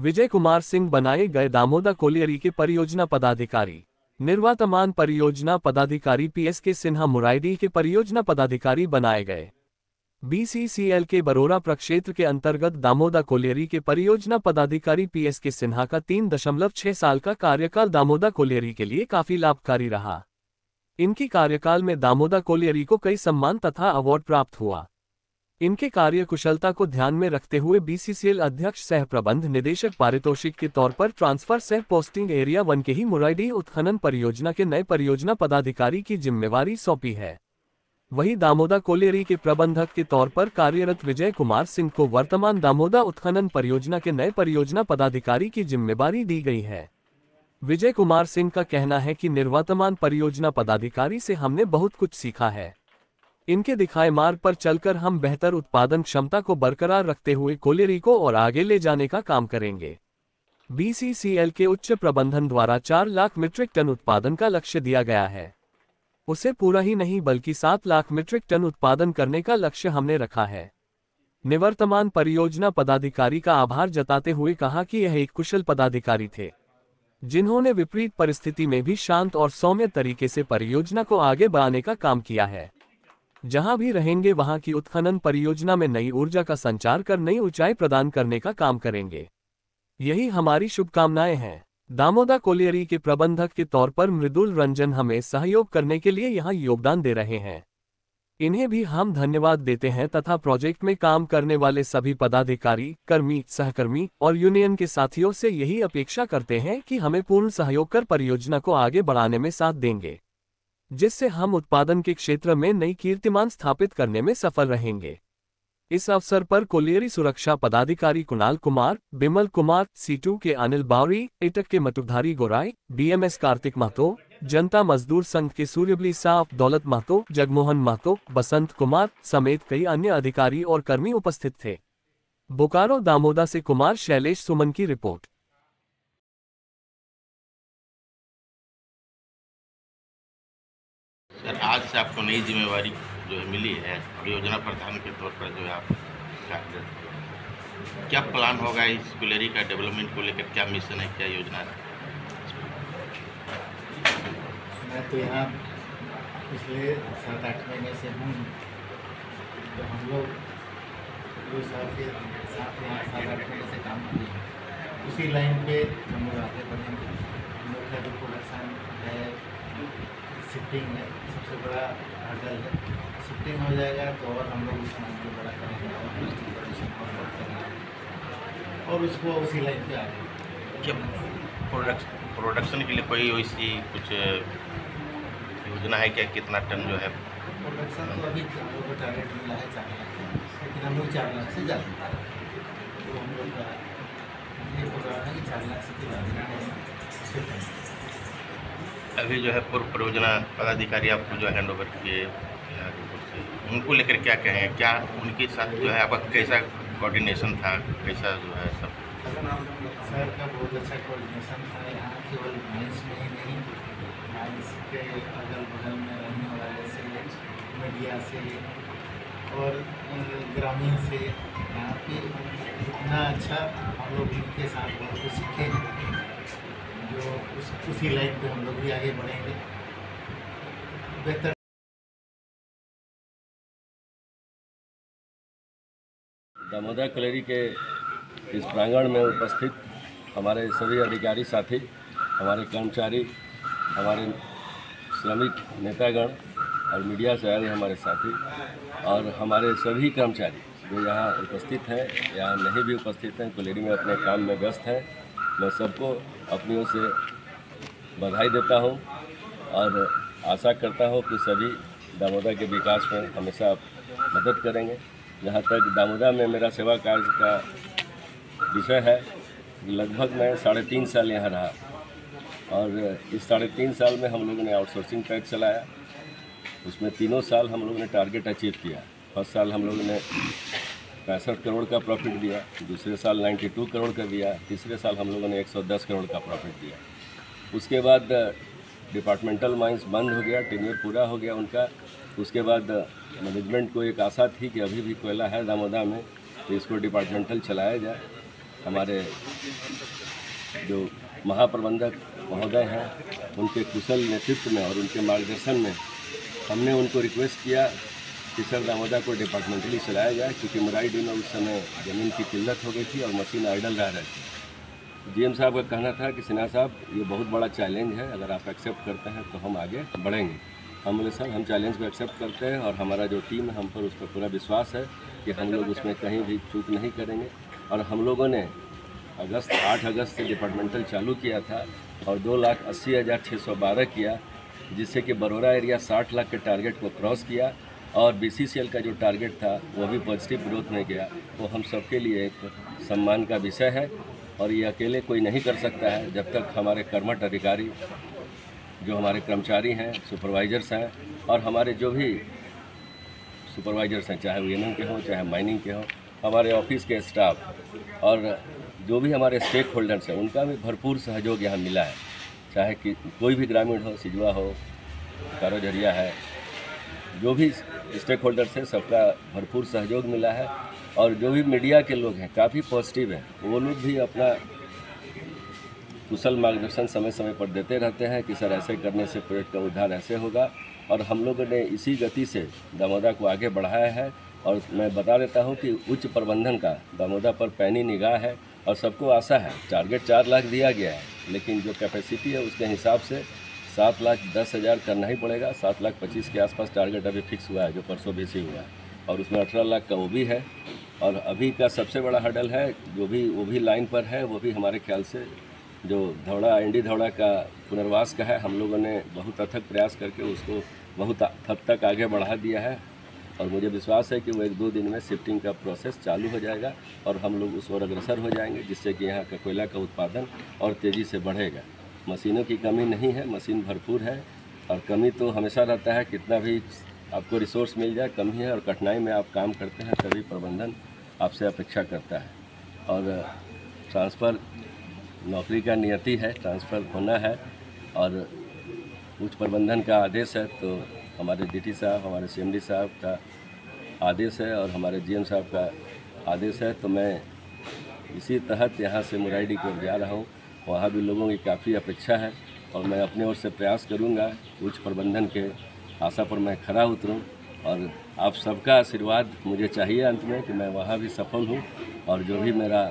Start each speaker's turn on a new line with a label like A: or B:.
A: विजय कुमार सिंह बनाए गए दामोदा कोलियरी के परियोजना पदाधिकारी। निर्वातमान परियोजना पदाधिकारी पीएसके सिन्हा मुराइडी के परियोजना पदाधिकारी बनाए गए। बीसीसीएल के बरोरा प्रक्षेत्र के अंतर्गत दामोदा कोलियरी के परियोजना पदाधिकारी पीएसके सिन्हा का 3.6 साल का कार्यकाल दामोदा कोलियरी के लिए काफी लाभकारी रहा। इनकी कार्यकाल में दामोदा कोलियरी को कई सम्मान तथा अवार्ड प्राप्त हुआ। इनके कार्य कुशलता को ध्यान में रखते हुए बीसीसीएल अध्यक्ष सह प्रबंध निदेशक पारितोषिक के तौर पर ट्रांसफर सह पोस्टिंग एरिया 1 के ही मुराइडी उत्खनन परियोजना के नए परियोजना पदाधिकारी की जिम्मेवारी सौंपी है। वहीं दामोदा कोलियरी के प्रबंधक के तौर पर कार्यरत विजय कुमार सिंह को वर्तमान दामोदा उत्खनन परियोजना के नए परियोजना पदाधिकारी की जिम्मेवारी दी गई है। विजय कुमार सिंह का कहना है कि निर्वातमान परियोजना पदाधिकारी से हमने बहुत कुछ सीखा है। इनके दिखाए मार्ग पर चलकर हम बेहतर उत्पादन क्षमता को बरकरार रखते हुए कोलियरी को और आगे ले जाने का काम करेंगे। बीसीसीएल के उच्च प्रबंधन द्वारा 4 लाख मीट्रिक टन उत्पादन का लक्ष्य दिया गया है। उसे पूरा ही नहीं बल्कि 7 लाख मीट्रिक टन उत्पादन करने का लक्ष्य हमने रखा है। निवर्तमान परियोजना पदाधिकारी का आभार जताते हुए कहा कि यह एक कुशल पदाधिकारी थे, जिन्होंने विपरीत परिस्थिति में भी शांत और सौम्य तरीके से परियोजना को आगे बढ़ाने का काम किया है। जहां भी रहेंगे वहां की उत्खनन परियोजना में नई ऊर्जा का संचार कर नई ऊंचाई प्रदान करने का काम करेंगे। यही हमारी शुभकामनाएं हैं। दामोदा कोलियरी के प्रबंधक के तौर पर मृदुल रंजन हमें सहयोग करने के लिए यहां योगदान दे रहे हैं। इन्हें भी हम धन्यवाद देते हैं तथा प्रोजेक्ट में काम करने वाले सभी पदाधिकारी, कर्मी, सहकर्मी और यूनियन के साथियों से यही अपेक्षा करते हैं कि हमें पूर्ण सहयोग कर परियोजना को आगे बढ़ाने में साथ देंगे, जिससे हम उत्पादन के क्षेत्र में नई कीर्तिमान स्थापित करने में सफल रहेंगे। इस अवसर पर कोलियरी सुरक्षा पदाधिकारी कुणाल कुमार, बिमल कुमार, C2 के अनिल बावरी, एटक के मतुधारी गोराई, BMS कार्तिक महतो, जनता मजदूर संघ के सूर्यबली साफ, दौलत महतो, जगमोहन महतो, बसंत कुमार समेत कई अन्य अधिकारी और कर्मी उपस्थित थे। बोकारो दामोदा से कुमार शैलेश सुमन की रिपोर्ट।
B: सर, आज से आपको नई जिम्मेवारी जो है मिली है, परियोजना प्रधान के तौर पर जो है आप क्या प्लान होगा इस कोलियरी का डेवलपमेंट को लेकर? क्या मिशन है, क्या योजना है?
C: मैं तो यहाँ पिछले 7-8 महीने से हूँ। तो हम लोग जो साथ यहाँ 7-8 महीने से काम किए हैं, उसी लाइन पे हम लोग आगे बढ़ेंगे। हम लोग का जो प्रोडक्शन है, शिफ्टिंग है, सबसे बड़ा हर्डल है। शिफ्टिंग हो जाएगा तो और हम लोग उस लाइन को बड़ा करेंगे और प्रोडक्शन और करेंगे और उसको उसी लाइन पे आगे।
B: क्या प्रोडक्शन के लिए कोई वैसी कुछ योजना है क्या? कितना टन जो है
C: प्रोडक्शन? तो अभी हम लोग को टारगेट मिला है 4 लाख, लेकिन हम लोग 4 लाख से ज़्यादा, तो हम लोग का ये प्रोग्राम है कि 4 लाख से ज़्यादा।
B: अभी जो है पूर्व परियोजना पदाधिकारी आपको जो हैंड ओवर किए, उनको लेकर क्या कहें? क्या उनके साथ जो है आपका कैसा कोऑर्डिनेशन था, कैसा जो है सब?
C: सर का बहुत अच्छा कोऑर्डिनेशन था। यहाँ केवल माइंस में ही नहीं, माइंस के अगल बगल में रहने वाले से, मीडिया से और ग्रामीण से, यहाँ पे इतना अच्छा हम लोग इनके साथ बहुत कुछ सीखे हैं, जो उसी लाइन पे हम लोग भी आगे बढ़ेंगे बेहतर।
D: दामोदा कोलियरी के इस प्रांगण में उपस्थित हमारे सभी अधिकारी साथी, हमारे कर्मचारी, हमारे श्रमिक नेतागण और मीडिया से आए हमारे साथी और हमारे सभी कर्मचारी जो यहाँ उपस्थित हैं या नहीं भी उपस्थित हैं, कोलियरी में अपने काम में व्यस्त हैं, मैं सबको अपनी ओर से बधाई देता हूँ और आशा करता हूँ कि सभी दामोदा के विकास में हमेशा मदद करेंगे। जहाँ तक दामोदा में मेरा सेवा कार्य का विषय है, लगभग मैं 3.5 साल यहाँ रहा और इस 3.5 साल में हम लोगों ने आउटसोर्सिंग पैक चलाया। उसमें 3 साल हम लोगों ने टारगेट अचीव किया। फर्स्ट साल हम लोगों ने 65 करोड़ का प्रॉफिट दिया, दूसरे साल 92 करोड़ का दिया, तीसरे साल हम लोगों ने 110 करोड़ का प्रॉफिट दिया। उसके बाद डिपार्टमेंटल माइंस बंद हो गया, टेन्योर पूरा हो गया उनका। उसके बाद मैनेजमेंट को एक आशा थी कि अभी भी कोयला है दामोदा में तो इसको डिपार्टमेंटल चलाया जाए हमारे जो महाप्रबंधक महोदय हैं उनके कुशल नेतृत्व में और उनके मार्गदर्शन में हमने उनको रिक्वेस्ट किया कि सर दामोदा को डिपार्टमेंटली चलाया जाए, क्योंकि मुराइडी में उस समय ज़मीन की किल्लत हो गई थी और मशीन आइडल रह रही थी। जीएम साहब का कहना था कि सिन्हा साहब ये बहुत बड़ा चैलेंज है, अगर आप एक्सेप्ट करते हैं तो हम आगे बढ़ेंगे। हम बोले सर हम चैलेंज को एक्सेप्ट करते हैं और हमारा जो टीम है हम पर उस पर पूरा विश्वास है कि हम लोग उसमें कहीं भी चूक नहीं करेंगे। और हम लोगों ने 8 अगस्त से डिपार्टमेंटल चालू किया था और 2,80,612 किया, जिससे कि बरोड़ा एरिया 60 लाख के टारगेट को क्रॉस किया और BCCL का जो टारगेट था वो भी पॉजिटिव ग्रोथ में गया। वो हम सबके लिए एक सम्मान का विषय है और ये अकेले कोई नहीं कर सकता है जब तक हमारे कर्मठ अधिकारी, जो हमारे कर्मचारी हैं, सुपरवाइजर्स हैं और हमारे जो भी सुपरवाइजर्स हैं, चाहे वो NM के हों चाहे माइनिंग के हों, हमारे ऑफिस के स्टाफ और जो भी हमारे स्टेक होल्डर्स हैं उनका भी भरपूर सहयोग यहाँ मिला है। चाहे कि कोई भी ग्रामीण हो, सिजवा हो, कारोझरिया है, जो भी स्टेक होल्डर्स हैं सबका भरपूर सहयोग मिला है। और जो भी मीडिया के लोग हैं काफ़ी पॉजिटिव हैं, वो लोग भी अपना कुशल मार्गदर्शन समय समय पर देते रहते हैं कि सर ऐसे करने से प्रोजेक्ट का उद्धार ऐसे होगा। और हम लोगों ने इसी गति से दामोदा को आगे बढ़ाया है। और मैं बता देता हूं कि उच्च प्रबंधन का दामोदा पर पैनी निगाह है और सबको आशा है। टारगेट 4 लाख दिया गया है, लेकिन जो कैपेसिटी है उसके हिसाब से 7,10,000 करना ही पड़ेगा। 7,25,000 के आसपास टारगेट अभी फिक्स हुआ है, जो परसों भी हुआ है, और उसमें 18 लाख का वो भी है। और अभी का सबसे बड़ा हर्डल है वो भी लाइन पर है, वो भी हमारे ख्याल से जो धौड़ा इंडी धौड़ा का पुनर्वास का है। हम लोगों ने बहुत अथक प्रयास करके उसको बहुत हद तक आगे बढ़ा दिया है और मुझे विश्वास है कि वो 1-2 दिन में शिफ्टिंग का प्रोसेस चालू हो जाएगा और हम लोग उस ओर अग्रसर हो जाएंगे, जिससे कि यहाँ का कोयला का उत्पादन और तेज़ी से बढ़ेगा। मशीनों की कमी नहीं है, मशीन भरपूर है और कमी तो हमेशा रहता है, कितना भी आपको रिसोर्स मिल जाए कमी है। और कठिनाई में आप काम करते हैं तभी प्रबंधन आपसे अपेक्षा करता है। और ट्रांसफ़र नौकरी का नियति है, ट्रांसफ़र होना है और उच्च प्रबंधन का आदेश है, तो हमारे DT साहब, हमारे CMD साहब का आदेश है और हमारे GM साहब का आदेश है। तो मैं इसी तहत यहाँ से मुराइडी की ओर जा रहा हूँ। वहाँ भी लोगों की काफ़ी अपेक्षा है और मैं अपने ओर से प्रयास करूँगा उच्च प्रबंधन के आशा पर मैं खरा उतरूँ और आप सबका आशीर्वाद मुझे चाहिए अंत में कि मैं वहाँ भी सफल हूँ और जो भी मेरा